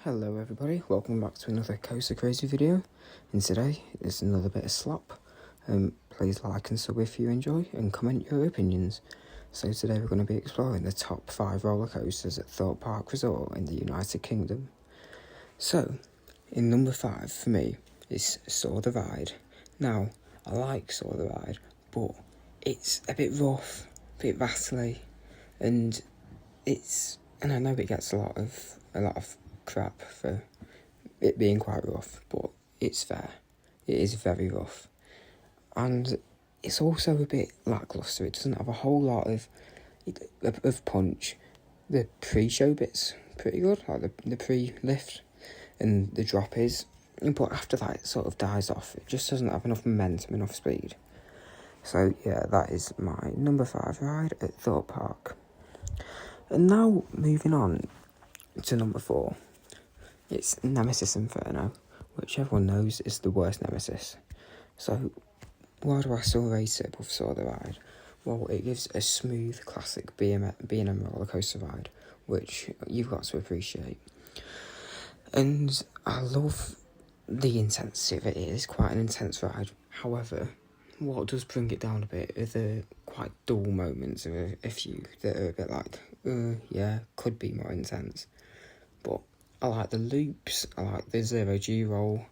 Hello everybody, welcome back to another Coaster Crazy video, and today is another bit of slop. Please like and sub if you enjoy, and comment your opinions. So today we're going to be exploring the top 5 roller coasters at Thorpe Park Resort in the United Kingdom. So, in number 5 for me is Soar the Ride. Now, I like Soar the Ride, but it's a bit rough, a bit rattly, and I know it gets a lot of crap for it being quite rough, but it's fair. It is very rough, and it's also a bit lackluster. It doesn't have a whole lot of punch. The pre-show bit's pretty good, like the pre-lift and the drop is, but after that it sort of dies off. It just doesn't have enough momentum, enough speed. So yeah, that is my number 5 ride at Thorpe Park. And now moving on to number 4. It's Nemesis Inferno, which everyone knows is the worst Nemesis. So, why do I still rate it above Soar the Ride? Well, it gives a smooth, classic B&M roller coaster ride, which you've got to appreciate. And I love the intensity of it. It is quite an intense ride. However, what does bring it down a bit are the quite dull moments of a few that are a bit like, could be more intense. But I like the loops, I like the zero-G roll,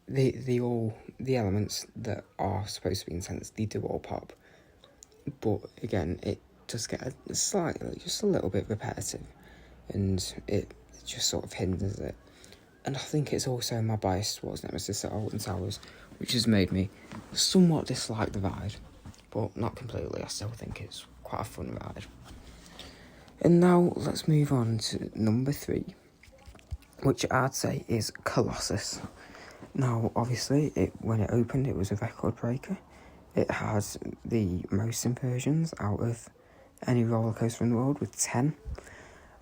the elements that are supposed to be intense, they do all pop. But again, it does get just a little bit repetitive, and it just sort of hinders it. And I think it's also my bias towards Nemesis at Alton Towers, which has made me somewhat dislike the ride, but not completely. I still think it's quite a fun ride. And now let's move on to number 3. Which I'd say is Colossus. Now, obviously, when it opened, it was a record breaker. It has the most inversions out of any roller coaster in the world, with 10.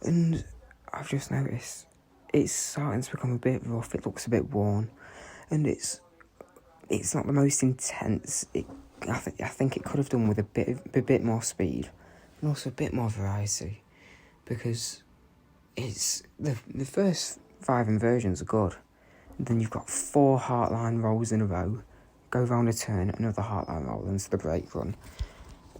And I've just noticed it's starting to become a bit rough. It looks a bit worn, and it's not the most intense. I think it could have done with a bit more speed, and also a bit more variety, because it's the first 5 inversions are good. Then you've got 4 heartline rolls in a row, go round a turn, another heartline roll into the brake run.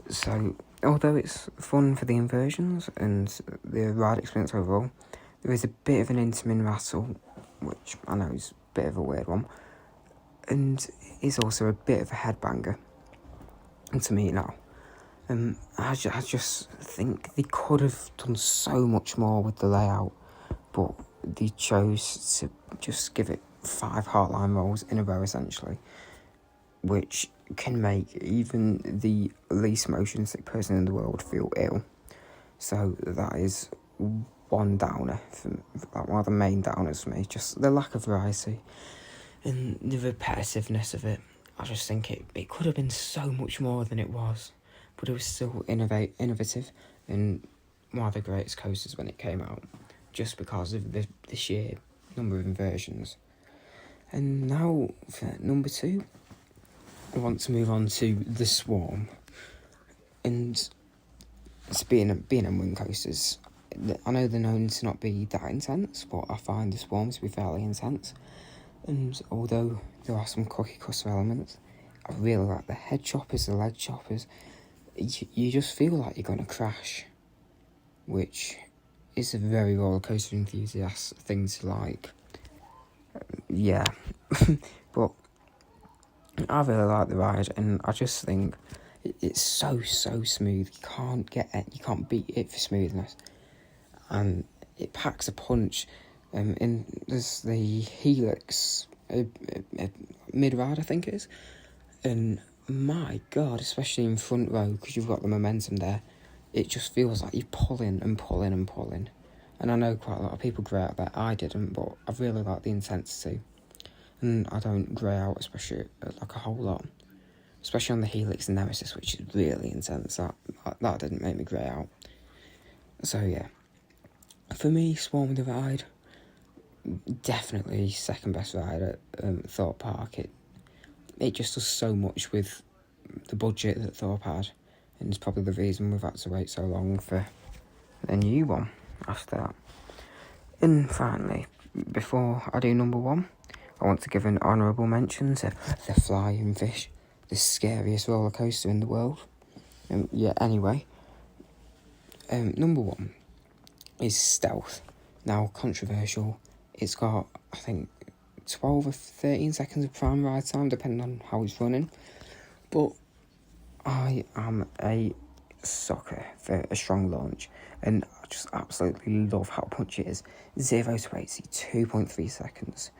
So, although it's fun for the inversions and the ride experience overall, there is a bit of an intamin rattle, which I know is a bit of a weird one, and is also a bit of a headbanger. And to me now, I just think they could have done so much more with the layout, but they chose to just give it 5 heartline rolls in a row, essentially, which can make even the least motion sick person in the world feel ill. So that is one downer, one of the main downers for me, just the lack of variety and the repetitiveness of it. I just think it could have been so much more than it was, but it was still innovative and one of the greatest coasters when it came out, just because of the sheer number of inversions. And now for number 2, I want to move on to the Swarm. And it's being wing coasters. I know they're known to not be that intense, but I find the Swarm to be fairly intense. And although there are some cookie cutter elements, I really like the head choppers, the leg choppers. You just feel like you're going to crash, which is a very roller coaster enthusiast thing to like. But I really like the ride, and I just think it's so smooth. You can't beat it for smoothness, and it packs a punch. And there's the Helix mid-ride, I think it is, and my god, especially in front row, because you've got the momentum there, it just feels like you're pulling and pulling and pulling. And I know quite a lot of people grey out there. I didn't, but I really like the intensity. And I don't grey out, especially like a whole lot. Especially on the Helix and Nemesis, which is really intense. That didn't make me grey out. So yeah. For me, Swarm the Ride, definitely second best ride at Thorpe Park. It just does so much with the budget that Thorpe had. And it's probably the reason we've had to wait so long for a new one after that. And finally, before I do number one, I want to give an honourable mention to the Flying Fish, the scariest roller coaster in the world. Anyway, number one is Stealth. Now, controversial. It's got, I think, 12 or 13 seconds of prime ride time, depending on how it's running. But I am a sucker for a strong launch, and I just absolutely love how punchy it is. 0 to 80, 2.3 seconds.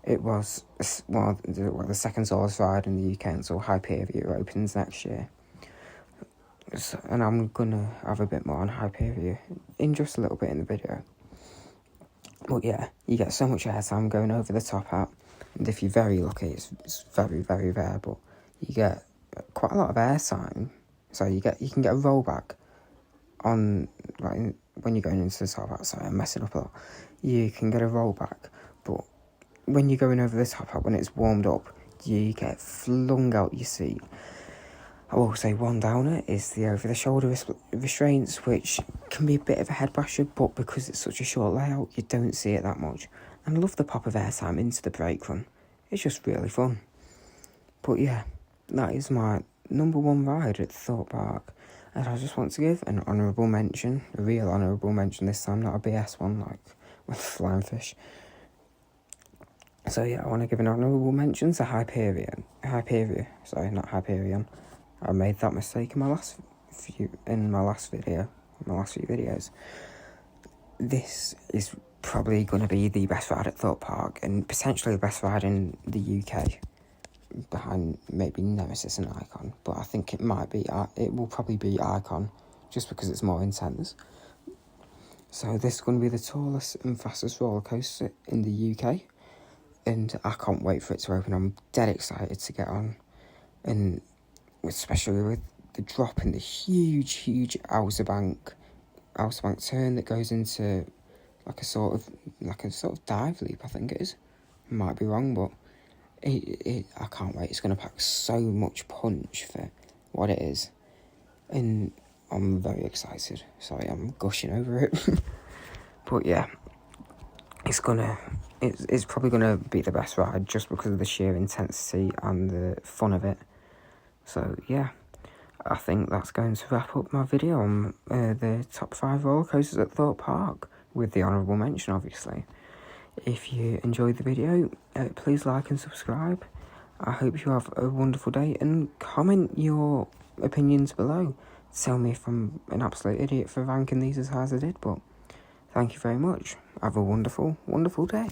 It was the second tallest ride in the UK until Hyperia opens next year. And I'm gonna have a bit more on Hyperia in just a little bit in the video. But yeah, you get so much airtime going over the top hat, and if you're very lucky, it's very, very rare, but you get quite a lot of airtime. So you can get a rollback on, like, when you're going into the top hat. Sorry, I'm messing up a lot. You can get a rollback, but when you're going over the top hat, when it's warmed up, you get flung out your seat. I will say one downer is the over-the-shoulder restraints, which can be a bit of a head basher, but because it's such a short layout, you don't see it that much. And I love the pop of airtime into the brake run. It's just really fun. But yeah, that is my number one ride at Thorpe Park. And I just want to give an honourable mention, a real honourable mention this time, not a BS one like with Flying Fish. So yeah, I want to give an honourable mention to Hyperion. Sorry, not Hyperion. I made that mistake in my last few videos. This is probably going to be the best ride at Thorpe Park, and potentially the best ride in the UK, behind maybe Nemesis and Icon. But I think it will probably be Icon, just because it's more intense. So this is going to be the tallest and fastest roller coaster in the UK, and I can't wait for it to open. I'm dead excited to get on, and especially with the drop in the huge Outer Bank turn that goes into like a sort of dive leap, I think it is. Might be wrong, but I can't wait. It's going to pack so much punch for what it is, and I'm very excited. Sorry, I'm gushing over it. But yeah, it's probably gonna be the best ride just because of the sheer intensity and the fun of it. So yeah, I think that's going to wrap up my video on the top 5 roller coasters at Thorpe Park, with the honourable mention, obviously. If you enjoyed the video, please like and subscribe. I hope you have a wonderful day, and comment your opinions below. Tell me if I'm an absolute idiot for ranking these as high as I did, but thank you very much. Have a wonderful, wonderful day.